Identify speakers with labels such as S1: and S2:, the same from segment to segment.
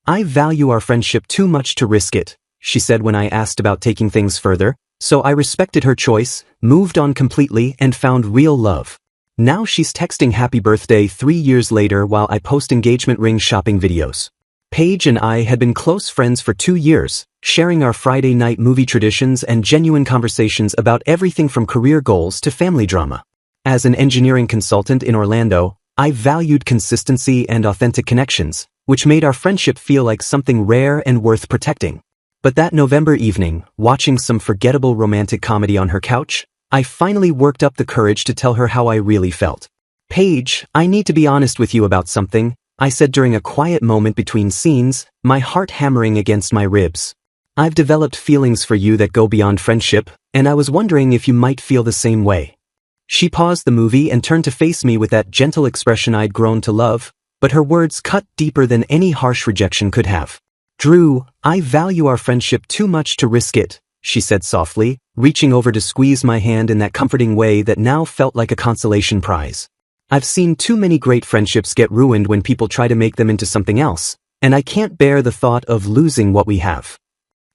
S1: I value our friendship too much to risk it, she said when I asked about taking things further, so I respected her choice, moved on completely, and found real love. Now she's texting happy birthday 3 years later while I post engagement ring shopping videos. Paige and I had been close friends for 2 years, sharing our Friday night movie traditions and genuine conversations about everything from career goals to family drama. As an engineering consultant in Orlando, I valued consistency and authentic connections, which made our friendship feel like something rare and worth protecting. But that November evening, watching some forgettable romantic comedy on her couch, I finally worked up the courage to tell her how I really felt. Paige, I need to be honest with you about something, I said during a quiet moment between scenes, my heart hammering against my ribs. I've developed feelings for you that go beyond friendship, and I was wondering if you might feel the same way. She paused the movie and turned to face me with that gentle expression I'd grown to love, but her words cut deeper than any harsh rejection could have. Drew, I value our friendship too much to risk it, she said softly, reaching over to squeeze my hand in that comforting way that now felt like a consolation prize. I've seen too many great friendships get ruined when people try to make them into something else, and I can't bear the thought of losing what we have.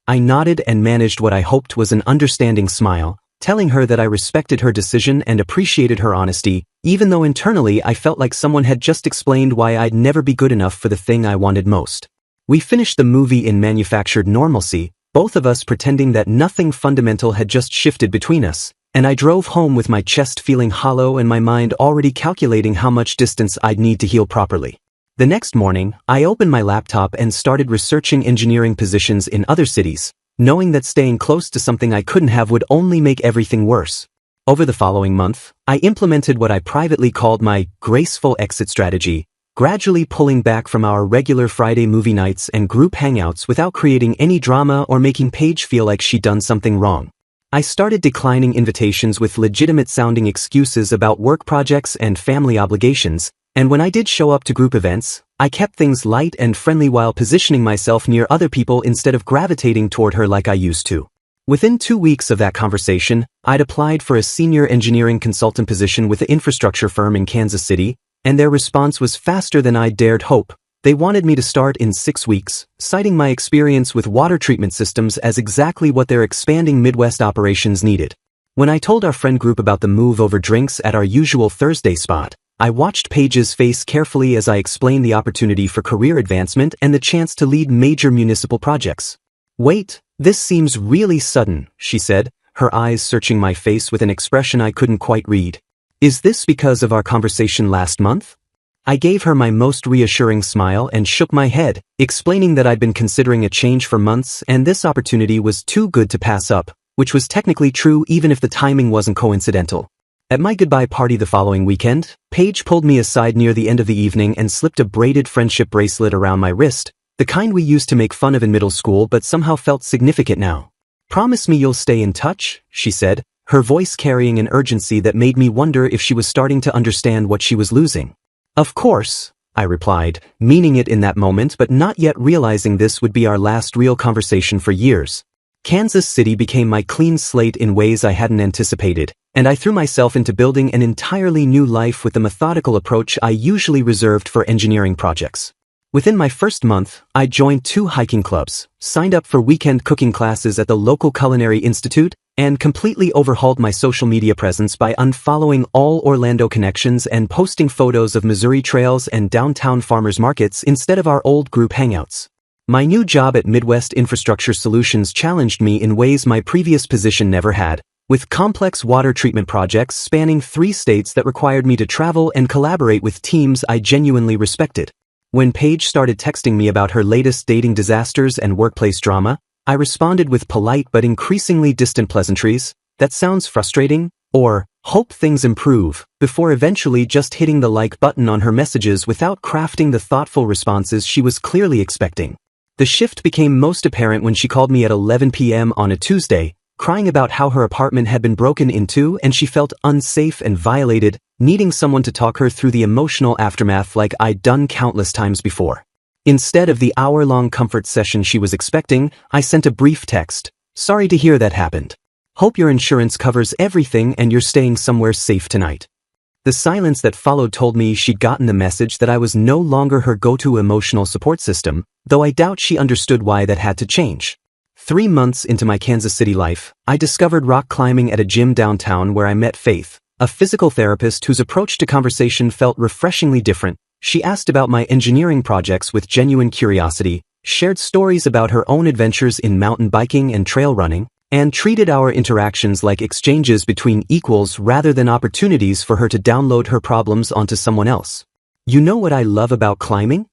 S1: I nodded and managed what I hoped was an understanding smile, telling her that I respected her decision and appreciated her honesty, even though internally I felt like someone had just explained why I'd never be good enough for the thing I wanted most. We finished the movie in manufactured normalcy, both of us pretending that nothing fundamental had just shifted between us, and I drove home with my chest feeling hollow and my mind already calculating how much distance I'd need to heal properly. The next morning, I opened my laptop and started researching engineering positions in other cities, knowing that staying close to something I couldn't have would only make everything worse. Over the following month, I implemented what I privately called my graceful exit strategy, gradually pulling back from our regular Friday movie nights and group hangouts without creating any drama or making Paige feel like she'd done something wrong. I started declining invitations with legitimate-sounding excuses about work projects and family obligations, and when I did show up to group events, I kept things light and friendly while positioning myself near other people instead of gravitating toward her like I used to. Within 2 weeks of that conversation, I'd applied for a senior engineering consultant position with an infrastructure firm in Kansas City, and their response was faster than I dared hope. They wanted me to start in 6 weeks, citing my experience with water treatment systems as exactly what their expanding Midwest operations needed. When I told our friend group about the move over drinks at our usual Thursday spot, I watched Paige's face carefully as I explained the opportunity for career advancement and the chance to lead major municipal projects. Wait, this seems really sudden, she said, her eyes searching my face with an expression I couldn't quite read. Is this because of our conversation last month? I gave her my most reassuring smile and shook my head, explaining that I'd been considering a change for months and this opportunity was too good to pass up, which was technically true even if the timing wasn't coincidental. At my goodbye party the following weekend, Paige pulled me aside near the end of the evening and slipped a braided friendship bracelet around my wrist, the kind we used to make fun of in middle school but somehow felt significant now. Promise me you'll stay in touch, she said, her voice carrying an urgency that made me wonder if she was starting to understand what she was losing. Of course, I replied, meaning it in that moment but not yet realizing this would be our last real conversation for years. Kansas City became my clean slate in ways I hadn't anticipated, and I threw myself into building an entirely new life with the methodical approach I usually reserved for engineering projects. Within my first month, I joined 2 hiking clubs, signed up for weekend cooking classes at the local culinary institute, and completely overhauled my social media presence by unfollowing all Orlando connections and posting photos of Missouri trails and downtown farmers markets instead of our old group hangouts. My new job at Midwest Infrastructure Solutions challenged me in ways my previous position never had, with complex water treatment projects spanning 3 states that required me to travel and collaborate with teams I genuinely respected. When Paige started texting me about her latest dating disasters and workplace drama, I responded with polite but increasingly distant pleasantries, "That sounds frustrating," or "Hope things improve," before eventually just hitting the like button on her messages without crafting the thoughtful responses she was clearly expecting. The shift became most apparent when she called me at 11 p.m. on a Tuesday, crying about how her apartment had been broken into and she felt unsafe and violated, needing someone to talk her through the emotional aftermath like I'd done countless times before. Instead of the hour-long comfort session she was expecting, I sent a brief text, "Sorry to hear that happened. Hope your insurance covers everything and you're staying somewhere safe tonight." The silence that followed told me she'd gotten the message that I was no longer her go-to emotional support system, though I doubt she understood why that had to change. 3 months into my Kansas City life, I discovered rock climbing at a gym downtown where I met Faith, a physical therapist whose approach to conversation felt refreshingly different. She asked about my engineering projects with genuine curiosity, shared stories about her own adventures in mountain biking and trail running, and treated our interactions like exchanges between equals rather than opportunities for her to download her problems onto someone else. "You know what I love about climbing?"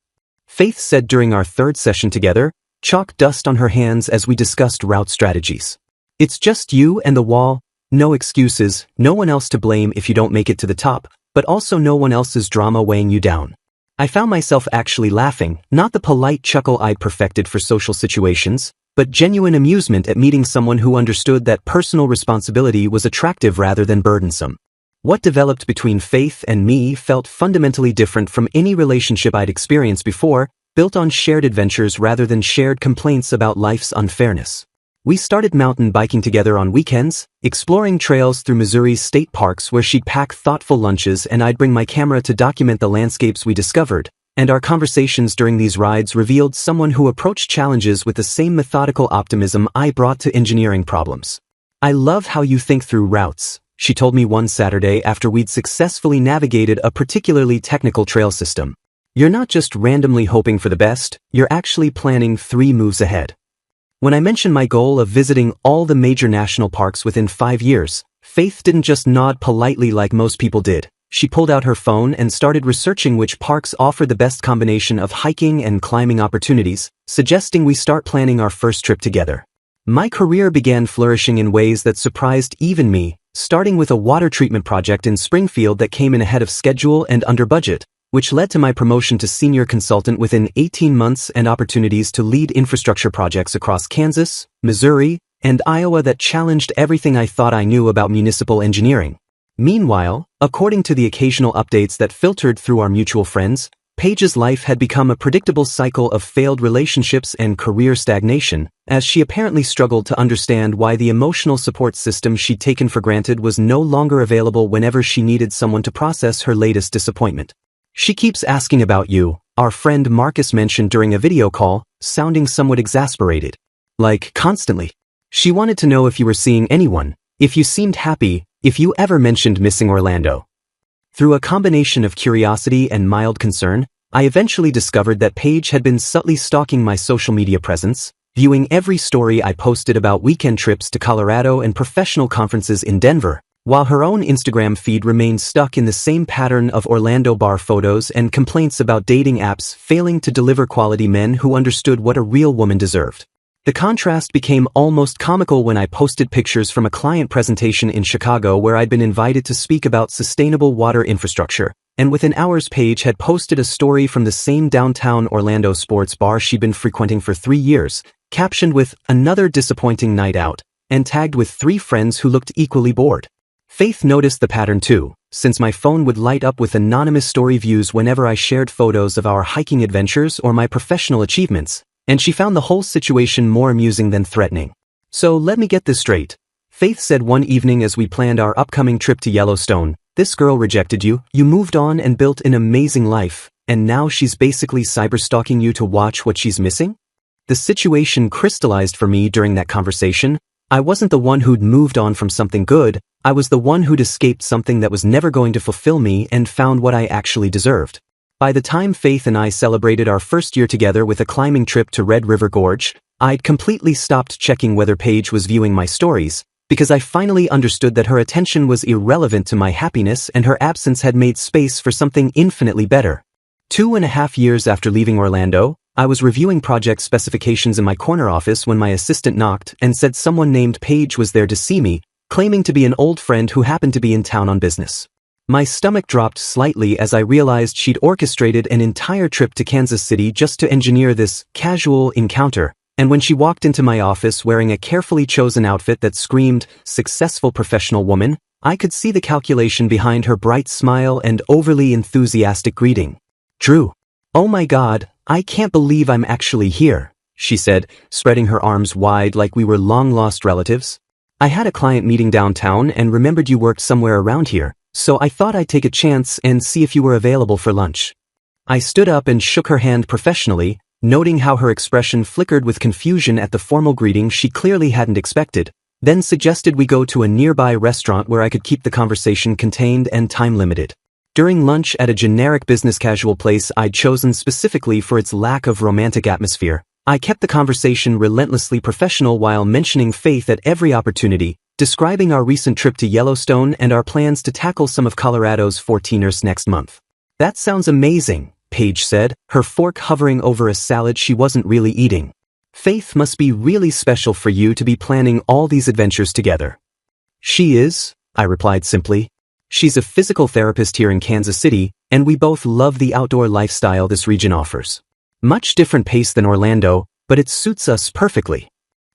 S1: Faith said during our 3rd session together, chalk dust on her hands as we discussed route strategies. "It's just you and the wall, no excuses, no one else to blame if you don't make it to the top, but also no one else's drama weighing you down." I found myself actually laughing, not the polite chuckle I'd perfected for social situations, but genuine amusement at meeting someone who understood that personal responsibility was attractive rather than burdensome. What developed between Faith and me felt fundamentally different from any relationship I'd experienced before, built on shared adventures rather than shared complaints about life's unfairness. We started mountain biking together on weekends, exploring trails through Missouri's state parks where she'd pack thoughtful lunches and I'd bring my camera to document the landscapes we discovered, and our conversations during these rides revealed someone who approached challenges with the same methodical optimism I brought to engineering problems. "I love how you think through routes," she told me one Saturday after we'd successfully navigated a particularly technical trail system. "You're not just randomly hoping for the best, you're actually planning 3 moves ahead." When I mentioned my goal of visiting all the major national parks within 5 years, Faith didn't just nod politely like most people did. She pulled out her phone and started researching which parks offer the best combination of hiking and climbing opportunities, suggesting we start planning our first trip together. My career began flourishing in ways that surprised even me, starting with a water treatment project in Springfield that came in ahead of schedule and under budget, which led to my promotion to senior consultant within 18 months and opportunities to lead infrastructure projects across Kansas, Missouri, and Iowa that challenged everything I thought I knew about municipal engineering. Meanwhile, according to the occasional updates that filtered through our mutual friends, Paige's life had become a predictable cycle of failed relationships and career stagnation, as she apparently struggled to understand why the emotional support system she'd taken for granted was no longer available whenever she needed someone to process her latest disappointment. "She keeps asking about you," our friend Marcus mentioned during a video call, sounding somewhat exasperated. "Like, constantly. She wanted to know if you were seeing anyone, if you seemed happy, if you ever mentioned missing Orlando." Through a combination of curiosity and mild concern, I eventually discovered that Paige had been subtly stalking my social media presence, viewing every story I posted about weekend trips to Colorado and professional conferences in Denver, while her own Instagram feed remained stuck in the same pattern of Orlando bar photos and complaints about dating apps failing to deliver quality men who understood what a real woman deserved. The contrast became almost comical when I posted pictures from a client presentation in Chicago where I'd been invited to speak about sustainable water infrastructure, and within hours Paige had posted a story from the same downtown Orlando sports bar she'd been frequenting for 3 years, captioned with "another disappointing night out," and tagged with 3 friends who looked equally bored. Faith noticed the pattern too, since my phone would light up with anonymous story views whenever I shared photos of our hiking adventures or my professional achievements, and she found the whole situation more amusing than threatening. "So let me get this straight," Faith said one evening as we planned our upcoming trip to Yellowstone. "This girl rejected you, you moved on and built an amazing life, and now she's basically cyberstalking you to watch what she's missing?" The situation crystallized for me during that conversation. I wasn't the one who'd moved on from something good, I was the one who'd escaped something that was never going to fulfill me and found what I actually deserved. By the time Faith and I celebrated our first year together with a climbing trip to Red River Gorge, I'd completely stopped checking whether Paige was viewing my stories, because I finally understood that her attention was irrelevant to my happiness and her absence had made space for something infinitely better. 2.5 years after leaving Orlando, I was reviewing project specifications in my corner office when my assistant knocked and said someone named Paige was there to see me, claiming to be an old friend who happened to be in town on business. My stomach dropped slightly as I realized she'd orchestrated an entire trip to Kansas City just to engineer this casual encounter, and when she walked into my office wearing a carefully chosen outfit that screamed, "successful professional woman," I could see the calculation behind her bright smile and overly enthusiastic greeting. "Drew. Oh my God, I can't believe I'm actually here," she said, spreading her arms wide like we were long-lost relatives. "I had a client meeting downtown and remembered you worked somewhere around here, so I thought I'd take a chance and see if you were available for lunch. I stood up and shook her hand professionally, noting how her expression flickered with confusion at the formal greeting she clearly hadn't expected, then suggested we go to a nearby restaurant where I could keep the conversation contained and time-limited. During lunch at a generic business casual place I'd chosen specifically for its lack of romantic atmosphere, I kept the conversation relentlessly professional while mentioning Faith at every opportunity, describing our recent trip to Yellowstone and our plans to tackle some of Colorado's 14ers next month. "That sounds amazing," Paige said, her fork hovering over a salad she wasn't really eating. "Faith must be really special for you to be planning all these adventures together." "She is," I replied simply. "She's a physical therapist here in Kansas City, and we both love the outdoor lifestyle this region offers. Much different pace than Orlando, but it suits us perfectly."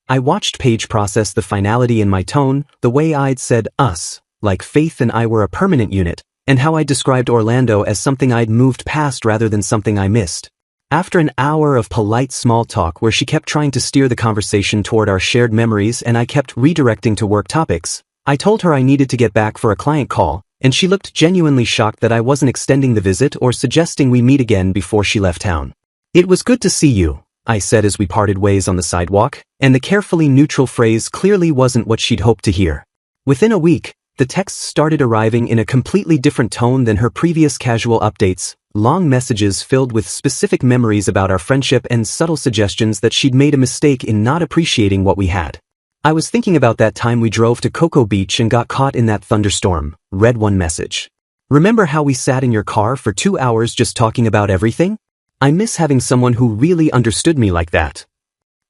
S1: I watched Paige process the finality in my tone, the way I'd said us, like Faith and I were a permanent unit, and how I described Orlando as something I'd moved past rather than something I missed. After an hour of polite small talk where she kept trying to steer the conversation toward our shared memories and I kept redirecting to work topics, I told her I needed to get back for a client call, and she looked genuinely shocked that I wasn't extending the visit or suggesting we meet again before she left town. "It was good to see you," I said as we parted ways on the sidewalk, and the carefully neutral phrase clearly wasn't what she'd hoped to hear. Within a week, the texts started arriving in a completely different tone than her previous casual updates, long messages filled with specific memories about our friendship and subtle suggestions that she'd made a mistake in not appreciating what we had. "I was thinking about that time we drove to Cocoa Beach and got caught in that thunderstorm," read one message. "Remember how we sat in your car for 2 hours just talking about everything? I miss having someone who really understood me like that."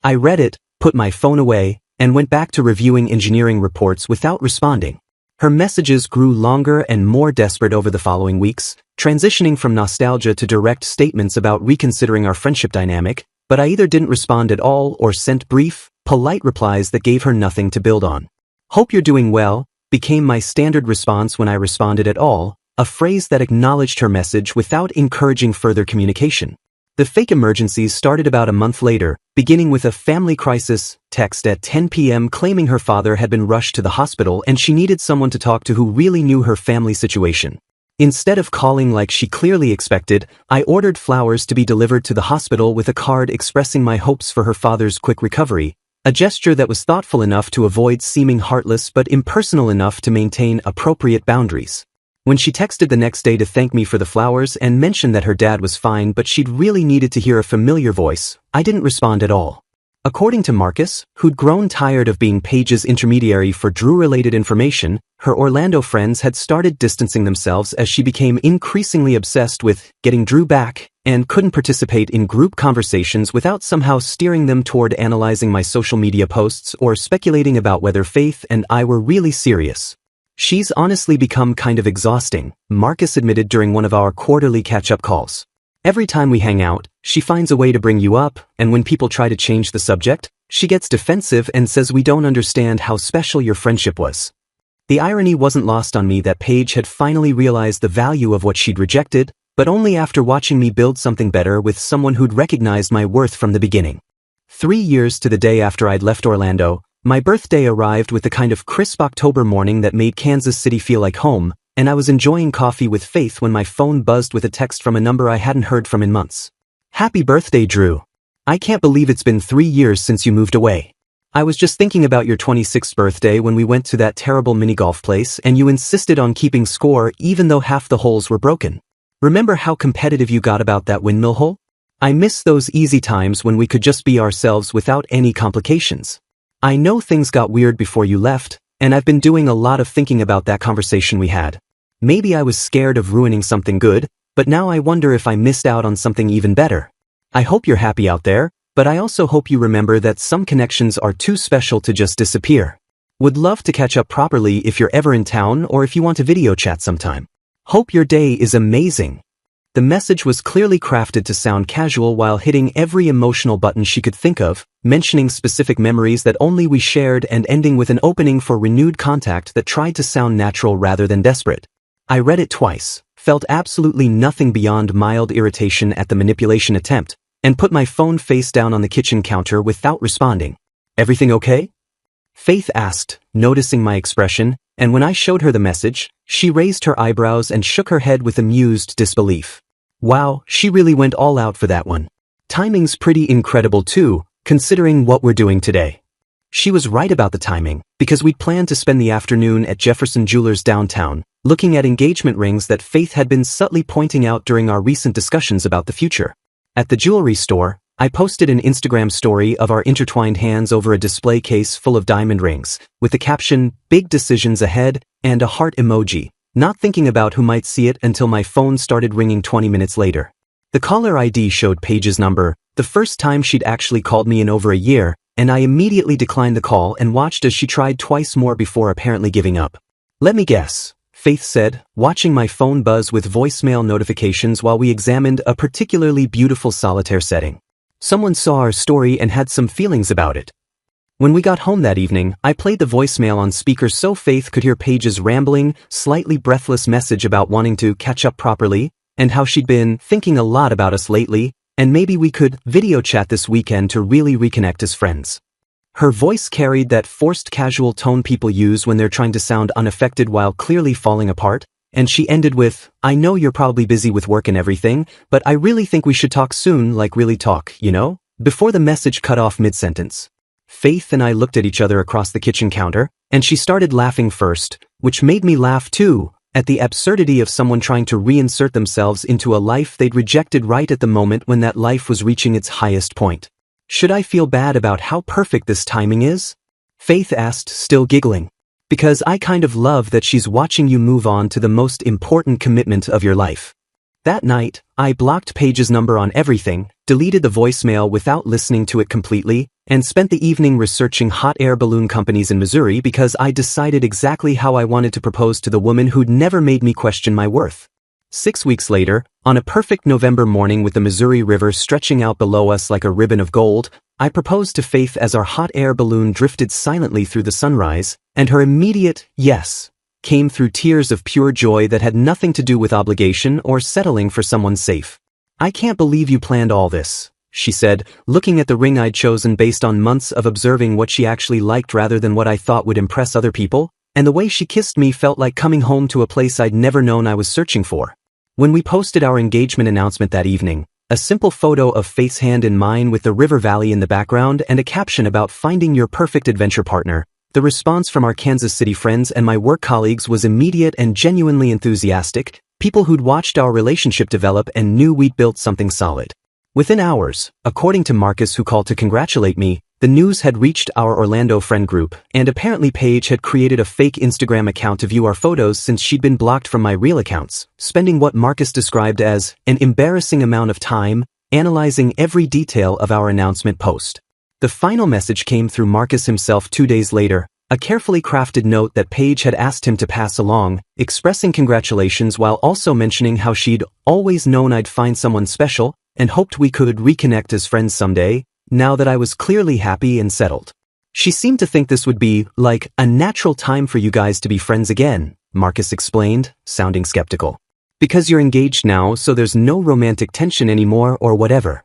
S1: I read it, put my phone away, and went back to reviewing engineering reports without responding. Her messages grew longer and more desperate over the following weeks, transitioning from nostalgia to direct statements about reconsidering our friendship dynamic, but I either didn't respond at all or sent brief, polite replies that gave her nothing to build on. "Hope you're doing well," became my standard response when I responded at all, a phrase that acknowledged her message without encouraging further communication. The fake emergencies started about a month later, beginning with a family crisis text at 10 p.m. claiming her father had been rushed to the hospital and she needed someone to talk to who really knew her family situation. Instead of calling like she clearly expected, I ordered flowers to be delivered to the hospital with a card expressing my hopes for her father's quick recovery, a gesture that was thoughtful enough to avoid seeming heartless but impersonal enough to maintain appropriate boundaries. When she texted the next day to thank me for the flowers and mentioned that her dad was fine but she'd really needed to hear a familiar voice, I didn't respond at all. According to Marcus, who'd grown tired of being Paige's intermediary for Drew-related information, her Orlando friends had started distancing themselves as she became increasingly obsessed with getting Drew back and couldn't participate in group conversations without somehow steering them toward analyzing my social media posts or speculating about whether Faith and I were really serious. "She's honestly become kind of exhausting," Marcus admitted during one of our quarterly catch-up calls. "Every time we hang out, she finds a way to bring you up, and when people try to change the subject, she gets defensive and says we don't understand how special your friendship was." The irony wasn't lost on me that Paige had finally realized the value of what she'd rejected, but only after watching me build something better with someone who'd recognized my worth from the beginning. 3 years to the day after I'd left Orlando, my birthday arrived with the kind of crisp October morning that made Kansas City feel like home, and I was enjoying coffee with Faith when my phone buzzed with a text from a number I hadn't heard from in months. "Happy birthday, Drew. I can't believe it's been 3 years since you moved away. I was just thinking about your 26th birthday when we went to that terrible mini-golf place and you insisted on keeping score even though half the holes were broken. Remember how competitive you got about that windmill hole? I miss those easy times when we could just be ourselves without any complications. I know things got weird before you left, and I've been doing a lot of thinking about that conversation we had. Maybe I was scared of ruining something good, but now I wonder if I missed out on something even better. I hope you're happy out there, but I also hope you remember that some connections are too special to just disappear. Would love to catch up properly if you're ever in town or if you want to video chat sometime. Hope your day is amazing." The message was clearly crafted to sound casual while hitting every emotional button she could think of, mentioning specific memories that only we shared and ending with an opening for renewed contact that tried to sound natural rather than desperate. I read it twice, felt absolutely nothing beyond mild irritation at the manipulation attempt, and put my phone face down on the kitchen counter without responding. "Everything okay?" Faith asked, noticing my expression, and when I showed her the message, she raised her eyebrows and shook her head with amused disbelief. Wow, she really went all out for that one. Timing's pretty incredible too, considering what we're doing today. She was right about the timing, because we'd planned to spend the afternoon at Jefferson Jewelers downtown, looking at engagement rings that Faith had been subtly pointing out during our recent discussions about the future. At the jewelry store, I posted an Instagram story of our intertwined hands over a display case full of diamond rings, with the caption, "Big decisions ahead," and a heart emoji, not thinking about who might see it until my phone started ringing 20 minutes later. The caller ID showed Paige's number, the first time she'd actually called me in over a year, and I immediately declined the call and watched as she tried twice more before apparently giving up. "Let me guess," Faith said, watching my phone buzz with voicemail notifications while we examined a particularly beautiful solitaire setting. "Someone saw our story and had some feelings about it." When we got home that evening, I played the voicemail on speaker so Faith could hear Paige's rambling, slightly breathless message about wanting to catch up properly, and how she'd been thinking a lot about us lately, and maybe we could video chat this weekend to really reconnect as friends. Her voice carried that forced casual tone people use when they're trying to sound unaffected while clearly falling apart, and she ended with, "I know you're probably busy with work and everything, but I really think we should talk soon, like really talk, you know?" Before the message cut off mid-sentence. Faith and I looked at each other across the kitchen counter, and she started laughing first, which made me laugh too, at the absurdity of someone trying to reinsert themselves into a life they'd rejected right at the moment when that life was reaching its highest point. "Should I feel bad about how perfect this timing is?" Faith asked, still giggling. "Because I kind of love that she's watching you move on to the most important commitment of your life." That night, I blocked Paige's number on everything, deleted the voicemail without listening to it completely, and spent the evening researching hot air balloon companies in Missouri because I decided exactly how I wanted to propose to the woman who'd never made me question my worth. 6 weeks later, on a perfect November morning with the Missouri River stretching out below us like a ribbon of gold, I proposed to Faith as our hot air balloon drifted silently through the sunrise, and her immediate yes came through tears of pure joy that had nothing to do with obligation or settling for someone safe. "I can't believe you planned all this," she said, looking at the ring I'd chosen based on months of observing what she actually liked rather than what I thought would impress other people, and the way she kissed me felt like coming home to a place I'd never known I was searching for. When we posted our engagement announcement that evening, a simple photo of Faith's hand in mine with the river valley in the background and a caption about finding your perfect adventure partner, the response from our Kansas City friends and my work colleagues was immediate and genuinely enthusiastic, people who'd watched our relationship develop and knew we'd built something solid. Within hours, according to Marcus who called to congratulate me, the news had reached our Orlando friend group, and apparently Paige had created a fake Instagram account to view our photos since she'd been blocked from my real accounts, spending what Marcus described as an embarrassing amount of time analyzing every detail of our announcement post. The final message came through Marcus himself 2 days later, a carefully crafted note that Paige had asked him to pass along, expressing congratulations while also mentioning how she'd always known I'd find someone special and hoped we could reconnect as friends someday, now that I was clearly happy and settled. "She seemed to think this would be, like, a natural time for you guys to be friends again," Marcus explained, sounding skeptical. "Because you're engaged now, so there's no romantic tension anymore or whatever."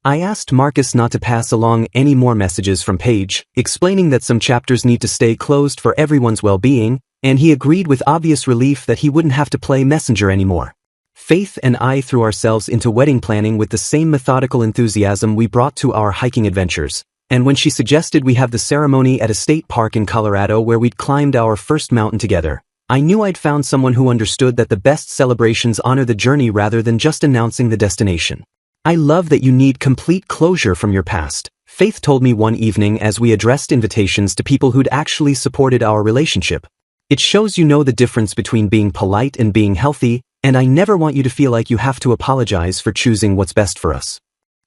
S1: I asked Marcus not to pass along any more messages from Paige, explaining that some chapters need to stay closed for everyone's well-being, and he agreed with obvious relief that he wouldn't have to play messenger anymore. Faith and I threw ourselves into wedding planning with the same methodical enthusiasm we brought to our hiking adventures, and when she suggested we have the ceremony at a state park in Colorado where we'd climbed our first mountain together, I knew I'd found someone who understood that the best celebrations honor the journey rather than just announcing the destination. "I love that you need complete closure from your past," Faith told me one evening as we addressed invitations to people who'd actually supported our relationship. "It shows you know the difference between being polite and being healthy, and I never want you to feel like you have to apologize for choosing what's best for us."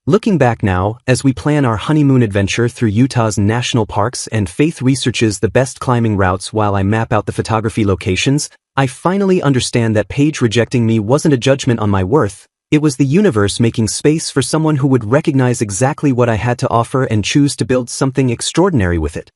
S1: Looking back now, as we plan our honeymoon adventure through Utah's national parks and Faith researches the best climbing routes while I map out the photography locations, I finally understand that Paige rejecting me wasn't a judgment on my worth. It was the universe making space for someone who would recognize exactly what I had to offer and choose to build something extraordinary with it.